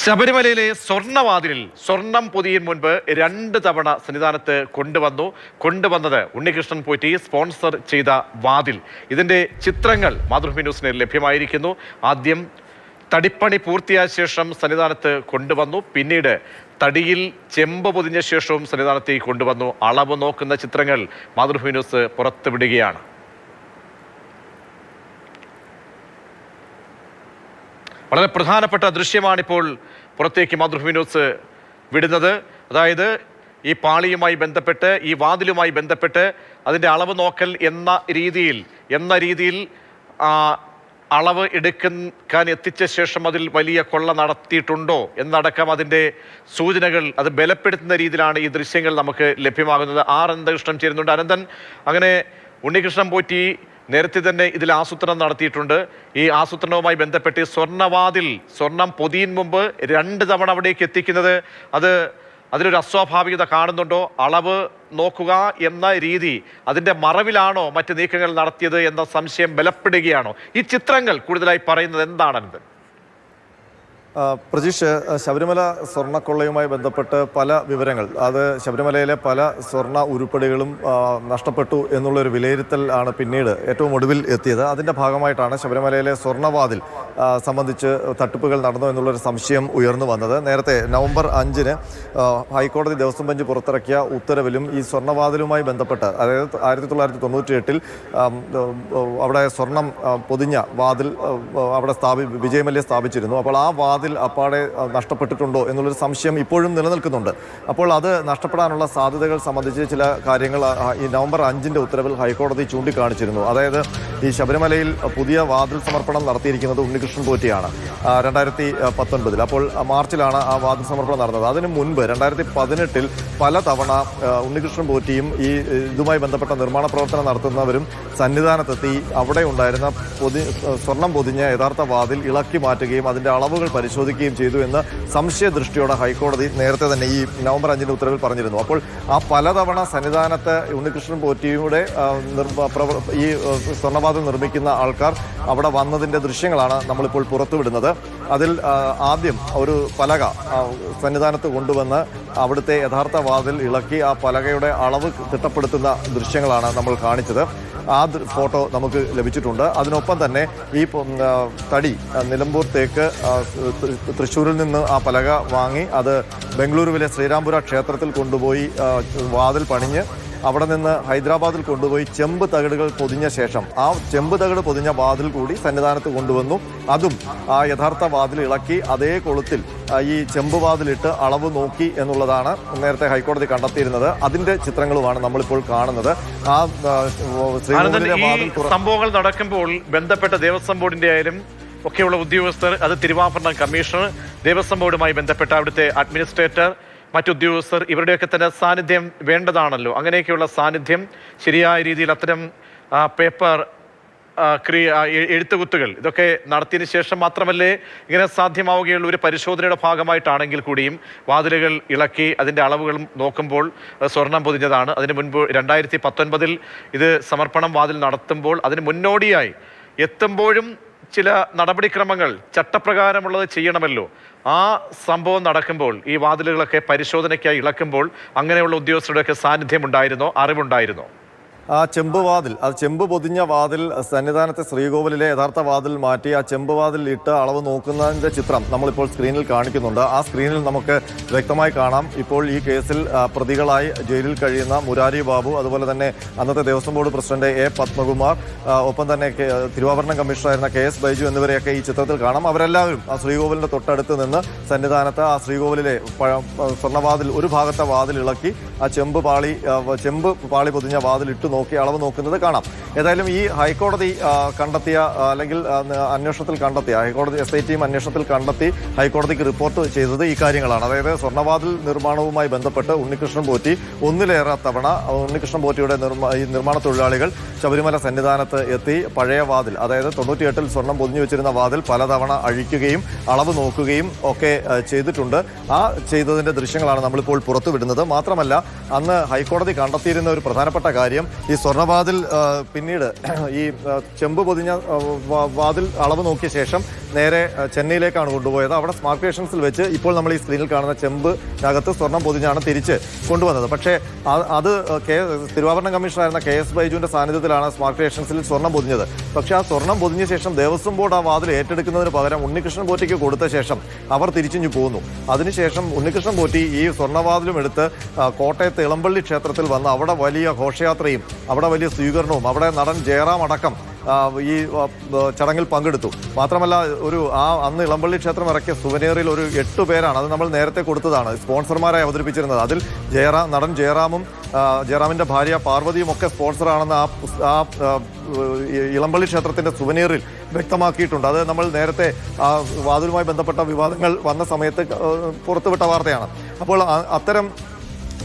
ശബരിമലയിലെ സ്വർണ്ണവാതിലിൽ സ്വർണം പൊതിയും മുൻപ് 2 തവണ സന്നിധാനത്ത് കൊണ്ടുവന്നത് ഉണ്ണികൃഷ്ണൻ പോറ്റി സ്പോൺസർ ചെയ്ത വാതിൽ. ഇതിന്റെ ചിത്രങ്ങൾ മാതൃഭൂമി ന്യൂസിന് ലഭ്യമായിരിക്കുന്നു. ആദ്യം തടിപ്പണി പൂർത്തിയായ ശേഷം സന്നിധാനത്ത് കൊണ്ടുവന്നു, പിന്നീട് തടിയിൽ ചെമ്പ് പൊതിഞ്ഞ ശേഷവും സന്നിധാനത്തേക്ക് കൊണ്ടുവന്നു. അളവ് നോക്കുന്ന ചിത്രങ്ങൾ മാതൃഭൂമി ന്യൂസ് പുറത്തുവിടുകയാണ്. വളരെ പ്രധാനപ്പെട്ട ദൃശ്യമാണിപ്പോൾ പുറത്തേക്ക് മാതൃഭൂമി ന്യൂസ് വിടുന്നത്. അതായത് ഈ പാളിയുമായി ബന്ധപ്പെട്ട്, ഈ വാതിലുമായി ബന്ധപ്പെട്ട് അതിൻ്റെ അളവ് നോക്കൽ എന്ന രീതിയിൽ അളവ് എടുക്കാൻ എത്തിച്ച ശേഷം അതിൽ വലിയ കൊള്ള നടത്തിയിട്ടുണ്ടോ എന്നടക്കം അതിൻ്റെ സൂചനകൾ അത് ബലപ്പെടുത്തുന്ന രീതിയിലാണ് ഈ ദൃശ്യങ്ങൾ നമുക്ക് ലഭ്യമാകുന്നത്. അനന്തകൃഷ്ണൻ ചേരുന്നുണ്ട്. അനന്തൻ, അങ്ങനെ ഉണ്ണികൃഷ്ണൻ പോറ്റി നേരത്തെ തന്നെ ഇതിൽ ആസൂത്രണം നടത്തിയിട്ടുണ്ട്. ഈ ആസൂത്രണവുമായി ബന്ധപ്പെട്ട് സ്വർണം പൊതിയും മുമ്പ് 2 തവണ അവിടേക്ക് എത്തിക്കുന്നത് അതിലൊരു അസ്വാഭാവികത കാണുന്നുണ്ടോ? അളവ് നോക്കുക എന്ന രീതി അതിൻ്റെ മറവിലാണോ മറ്റ് നീക്കങ്ങൾ നടത്തിയത് എന്ന സംശയം ബലപ്പെടുകയാണോ? ഈ ചിത്രങ്ങൾ കൂടുതലായി പറയുന്നത് എന്താണെന്നത്? പ്രജീഷ്, ശബരിമല സ്വർണ്ണക്കൊള്ളയുമായി ബന്ധപ്പെട്ട് പല വിവരങ്ങൾ, അത് ശബരിമലയിലെ പല സ്വർണ്ണ ഉരുപ്പടികളും നഷ്ടപ്പെട്ടു എന്നുള്ളൊരു വിലയിരുത്തൽ ആണ് പിന്നീട് ഏറ്റവും ഒടുവിൽ എത്തിയത്. അതിൻ്റെ ഭാഗമായിട്ടാണ് ശബരിമലയിലെ സ്വർണ്ണവാതിൽ സംബന്ധിച്ച് തട്ടിപ്പുകൾ നടന്നു എന്നുള്ളൊരു സംശയം ഉയർന്നു വന്നത്. നേരത്തെ നവംബർ 5-ന് ഹൈക്കോടതി ദേവസ്വം ബെഞ്ച് പുറത്തിറക്കിയ ഉത്തരവിലും ഈ സ്വർണ്ണവാതിലുമായി ബന്ധപ്പെട്ട്, അതായത് 1998-ൽ അവിടെ സ്വർണം പൊതിഞ്ഞ വാതിൽ അവിടെ വിജയമല്യ സ്ഥാപിച്ചിരുന്നു. അപ്പോൾ ആ വാതിൽ അപ്പാടെ നഷ്ടപ്പെട്ടിട്ടുണ്ടോ എന്നുള്ളൊരു സംശയം ഇപ്പോഴും നിലനിൽക്കുന്നുണ്ട്. അപ്പോൾ അത് നഷ്ടപ്പെടാനുള്ള സാധ്യതകൾ സംബന്ധിച്ച് ചില കാര്യങ്ങൾ ഈ നവംബർ 5-ന്റെ ഉത്തരവിൽ ഹൈക്കോടതി ചൂണ്ടിക്കാണിച്ചിരുന്നു. അതായത് ഈ ശബരിമലയിൽ പുതിയ വാതിൽ സമർപ്പണം നടത്തിയിരിക്കുന്നത് ഉണ്ണികൃഷ്ണൻ പോറ്റിയാണ് 2019-ൽ. അപ്പോൾ മാർച്ചിലാണ് ആ വാതിൽ സമർപ്പണം നടന്നത്. അതിനു മുൻപ് 2018-ൽ പല തവണ ഉണ്ണികൃഷ്ണൻ പോറ്റിയും ഈ ഇതുമായി ബന്ധപ്പെട്ട നിർമ്മാണ പ്രവർത്തനം നടത്തുന്നവരും സന്നിധാനത്തെത്തി അവിടെ ഉണ്ടായിരുന്ന സ്വർണം പൊതിഞ്ഞ യഥാർത്ഥ വാതിൽ ഇളക്കി മാറ്റുകയും അതിൻ്റെ അളവുകൾ പരിശോധിക്കുകയും ചെയ്തു എന്ന് സംശയദൃഷ്ടിയോടെ ഹൈക്കോടതി നേരത്തെ തന്നെ ഈ നവംബർ 5-ന്റെ ഉത്തരവിൽ പറഞ്ഞിരുന്നു. അപ്പോൾ ആ പലതവണ സന്നിധാനത്ത് ഉണ്ണികൃഷ്ണൻ പോറ്റിയുടെ ഈ സ്വർണ്ണവാതിൽ നിർമ്മിക്കുന്ന ആൾക്കാർ അവിടെ വന്നതിൻ്റെ ദൃശ്യങ്ങളാണ് നമ്മളിപ്പോൾ പുറത്തുവിടുന്നത്. അതിൽ ആദ്യം ഒരു പലക സന്നിധാനത്ത് കൊണ്ടുവന്ന് അവിടുത്തെ യഥാർത്ഥ വാതിൽ ഇളക്കി ആ പലകയുടെ അളവ് തിട്ടപ്പെടുത്തുന്ന ദൃശ്യങ്ങളാണ് നമ്മൾ കാണിച്ചത്. ആ ഫോട്ടോ നമുക്ക് ലഭിച്ചിട്ടുണ്ട്. അതിനൊപ്പം തന്നെ ഈ തടി നിലമ്പൂർ തേക്ക് തൃശ്ശൂരിൽ നിന്ന് ആ പലക വാങ്ങി അത് ബംഗളൂരുവിലെ ശ്രീരാംപുര ക്ഷേത്രത്തിൽ കൊണ്ടുപോയി വാതിൽ പണിഞ്ഞ് അവിടെ നിന്ന് ഹൈദരാബാദിൽ കൊണ്ടുപോയി ചെമ്പ് തകിടുകൾ പൊതിഞ്ഞ ശേഷം ആ ചെമ്പ് തകിട് പൊതിഞ്ഞ വാതിൽ കൂടി സന്നിധാനത്ത് കൊണ്ടുവന്നു. അതും ആ യഥാർത്ഥ വാതിൽ ഇളക്കി അതേ കൊളുത്തിൽ ഈ ചെമ്പ് വാതിലിട്ട് അളവ് നോക്കി എന്നുള്ളതാണ് നേരത്തെ ഹൈക്കോടതി കണ്ടെത്തിയിരുന്നത്. അതിന്റെ ചിത്രങ്ങളുമാണ് നമ്മളിപ്പോൾ കാണുന്നത്. ആ സംഭവങ്ങൾ നടക്കുമ്പോൾ ബന്ധപ്പെട്ട ദേവസ്വം ബോർഡിന്റെ ആയാലും ഒക്കെയുള്ള ഉദ്യോഗസ്ഥർ, അത് തിരുവാഭരണ കമ്മീഷണർ, ദേവസ്വം ബോർഡുമായി ബന്ധപ്പെട്ട അവിടുത്തെ അഡ്മിനിസ്ട്രേറ്റർ, മറ്റുദ്യോഗസ്ഥർ, ഇവരുടെയൊക്കെ തന്നെ സാന്നിധ്യം വേണ്ടതാണല്ലോ. അങ്ങനെയൊക്കെയുള്ള സാന്നിധ്യം ശരിയായ രീതിയിൽ അത്തരം പേപ്പർ എഴുത്തുകുത്തുകൾ ഇതൊക്കെ നടത്തിയതിനു ശേഷം മാത്രമല്ലേ ഇങ്ങനെ സാധ്യമാവുകയുള്ള ഒരു പരിശോധനയുടെ ഭാഗമായിട്ടാണെങ്കിൽ കൂടിയും വാതിലുകൾ ഇളക്കി അതിൻ്റെ അളവുകളും നോക്കുമ്പോൾ സ്വർണം പൊതിഞ്ഞതാണ്. അതിന് മുൻപ് 2019-ൽ ഇത് സമർപ്പണം വാതിൽ നടത്തുമ്പോൾ അതിന് മുന്നോടിയായി എത്തുമ്പോഴും ചില നടപടിക്രമങ്ങൾ ചട്ടപ്രകാരമുള്ളത് ചെയ്യണമല്ലോ. ആ സംഭവം നടക്കുമ്പോൾ ഈ വാതിലുകളൊക്കെ പരിശോധനയ്ക്കായി ഇളക്കുമ്പോൾ അങ്ങനെയുള്ള ഉദ്യോഗസ്ഥരുടെയൊക്കെ സാന്നിധ്യം ഉണ്ടായിരുന്നോ, അറിവുണ്ടായിരുന്നോ? ആ ചെമ്പ് വാതിൽ, അത് ചെമ്പ് പൊതിഞ്ഞ വാതിൽ സന്നിധാനത്തെ ശ്രീകോവിലിലെ യഥാർത്ഥ വാതിൽ മാറ്റി ആ ചെമ്പ് വാതിൽ ഇട്ട് അളവ് നോക്കുന്നതിൻ്റെ ചിത്രം നമ്മളിപ്പോൾ സ്ക്രീനിൽ കാണിക്കുന്നുണ്ട്. ആ സ്ക്രീനിൽ നമുക്ക് വ്യക്തമായി കാണാം ഇപ്പോൾ ഈ കേസിൽ പ്രതികളായി ജയിലിൽ കഴിയുന്ന മുരാരി ബാബു, അതുപോലെ തന്നെ അന്നത്തെ Devaswom board president A Padmakumar, ഒപ്പം തന്നെ തിരുവാഭരണ കമ്മീഷണറായിരുന്ന KS ബൈജു എന്നിവരെയൊക്കെ ഈ ചിത്രത്തിൽ കാണാം. അവരെല്ലാവരും ആ ശ്രീകോവിലിൻ്റെ തൊട്ടടുത്ത് നിന്ന് സന്നിധാനത്ത് ആ ശ്രീകോവിലിലെ സ്വർണ്ണവാതിൽ ഒരു ഭാഗത്തെ വാതിൽ ഇളക്കി ആ ചെമ്പ് പാളി പൊതിഞ്ഞ വാതിൽ ഇട്ട് നോക്കി അളവ് നോക്കുന്നത് കാണാം. ഏതായാലും ഈ ഹൈക്കോടതി കണ്ടെത്തിയ അല്ലെങ്കിൽ അന്വേഷണത്തിൽ കണ്ടെത്തിയ ഹൈക്കോടതി SIT അന്വേഷണത്തിൽ കണ്ടെത്തി ഹൈക്കോടതിക്ക് റിപ്പോർട്ട് ചെയ്തത് ഈ കാര്യങ്ങളാണ്. അതായത് സ്വർണ്ണവാതിൽ നിർമ്മാണവുമായി ബന്ധപ്പെട്ട് ഉണ്ണികൃഷ്ണൻ പോറ്റി ഒന്നിലേറെ തവണ ഉണ്ണികൃഷ്ണൻ പോറ്റിയുടെ ഈ നിർമ്മാണ തൊഴിലാളികൾ ശബരിമല സന്നിധാനത്ത് എത്തി പഴയ വാതിൽ, അതായത് 98-ൽ സ്വർണം പൊതിഞ്ഞു വെച്ചിരുന്ന വാതിൽ പലതവണ അഴിക്കുകയും അളവ് നോക്കുകയും ഒക്കെ ചെയ്തിട്ടുണ്ട്. ആ ചെയ്തതിൻ്റെ ദൃശ്യങ്ങളാണ് നമ്മളിപ്പോൾ പുറത്തുവിടുന്നത്. മാത്രമല്ല അന്ന് ഹൈക്കോടതി കണ്ടെത്തിയിരുന്ന ഒരു പ്രധാനപ്പെട്ട കാര്യം ഈ സ്വർണ്ണവാതിൽ പിന്നീട് ഈ ചെമ്പ് പൊതിഞ്ഞ വാതിൽ അളവ് നോക്കിയ ശേഷം നേരെ ചെന്നൈയിലേക്കാണ് കൊണ്ടുപോയത്. അവിടെ സ്മാർട്ട് ക്രിയേഷൻസിൽ വെച്ച് ഇപ്പോൾ നമ്മൾ ഈ സ്ക്രീനിൽ കാണുന്ന ചെമ്പിനകത്ത് സ്വർണം പൊതിഞ്ഞാണ് തിരിച്ച് കൊണ്ടുവന്നത്. പക്ഷേ അത് തിരുവാഭരണ കമ്മീഷണറായിരുന്ന KS ബൈജുവിന്റെ സാന്നിധ്യത്തിലാണ് സ്മാർട്ട് ക്രിയേഷൻസിൽ സ്വർണം പൊതിഞ്ഞത്. പക്ഷേ ആ സ്വർണം പൊതിഞ്ഞ ശേഷം ദേവസ്വം ബോർഡ് ആ വാതിൽ ഏറ്റെടുക്കുന്നതിന് പകരം ഉണ്ണികൃഷ്ണൻ പോറ്റിക്ക് കൊടുത്ത ശേഷം അവർ തിരിച്ചിഞ്ഞു പോകുന്നു. അതിനുശേഷം ഉണ്ണികൃഷ്ണൻ പോറ്റി ഈ സ്വർണ്ണവാതിലും എടുത്ത് കോട്ടയത്ത് ഇളമ്പള്ളി ക്ഷേത്രത്തിൽ വന്ന് അവിടെ വലിയ ഘോഷയാത്രയും അവിടെ വലിയ സ്വീകരണവും അവിടെ നടൻ ജയറാം അടക്കം ഈ ചടങ്ങിൽ പങ്കെടുത്തു. മാത്രമല്ല അന്ന് ഇളമ്പള്ളി ക്ഷേത്രം ഇറക്കിയ സുവനീറിൽ ഒരു 8 പേരാണ്, അത് നമ്മൾ നേരത്തെ കൊടുത്തതാണ്, സ്പോൺസർമാരായി അവതരിപ്പിച്ചിരുന്നത്. അതിൽ നടൻ ജയറാമും ജയറാമിന്റെ ഭാര്യ പാർവതിയും ഒക്കെ സ്പോൺസറാണെന്ന് ആ ഇളമ്പള്ളി ക്ഷേത്രത്തിന്റെ സുവനീറിൽ വ്യക്തമാക്കിയിട്ടുണ്ട്. അത് നമ്മൾ നേരത്തെ വാതിലുമായി ബന്ധപ്പെട്ട വിവാദങ്ങൾ വന്ന സമയത്ത് പുറത്തുവിട്ട വാർത്തയാണ്. അപ്പോൾ അത്തരം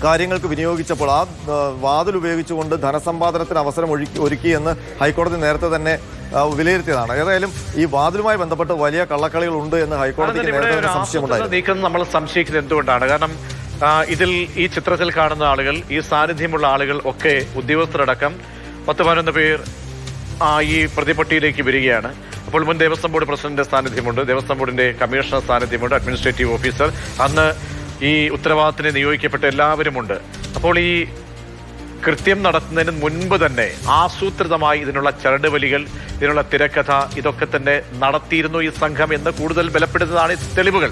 കാര്യങ്ങൾക്ക് വിനിയോഗിച്ചപ്പോൾ ആ വാതിൽ ഉപയോഗിച്ചുകൊണ്ട് ധനസമ്പാദനത്തിന് അവസരം ഒരുക്കി എന്ന് ഹൈക്കോടതി നേരത്തെ തന്നെ വിലയിരുത്തിയതാണ്. ഏതായാലും ഈ വാതിലുമായി ബന്ധപ്പെട്ട് വലിയ കള്ളക്കളികൾ ഉണ്ട് എന്ന് ഹൈക്കോടതിക്ക് നേരത്തെ സംശയമുണ്ടായിരുന്നു. നീക്കം നമ്മൾ സംശയിക്കുന്നത് എന്തുകൊണ്ടാണ്? കാരണം ഇതിൽ ഈ ചിത്രത്തിൽ കാണുന്ന ആളുകൾ, ഈ സാന്നിധ്യമുള്ള ആളുകൾ ഒക്കെ ഉദ്യോഗസ്ഥരടക്കം 10-11 പേർ ഈ പ്രതിപട്ടിയിലേക്ക് വരികയാണ്. അപ്പോൾ മുൻ ദേവസ്വം ബോർഡ് പ്രസിഡന്റ് സാന്നിധ്യമുണ്ട്, ദേവസ്വം ബോർഡിന്റെ കമ്മീഷണർ സാന്നിധ്യമുണ്ട്, അഡ്മിനിസ്ട്രേറ്റീവ് ഓഫീസർ, അന്ന് ഈ ഉത്തരവാദിത്തത്തിന് നിയോഗിക്കപ്പെട്ട എല്ലാവരുമുണ്ട്. അപ്പോൾ ഈ കൃത്യം നടത്തുന്നതിന് മുൻപ് തന്നെ ആസൂത്രിതമായി ഇതിനുള്ള ചരടുവലികൾ, ഇതിനുള്ള തിരക്കഥ ഇതൊക്കെ തന്നെ നടത്തിയിരുന്നു ഈ സംഘം എന്ന് കൂടുതൽ ബലപ്പെടുത്തുന്നതാണ് ഈ തെളിവുകൾ.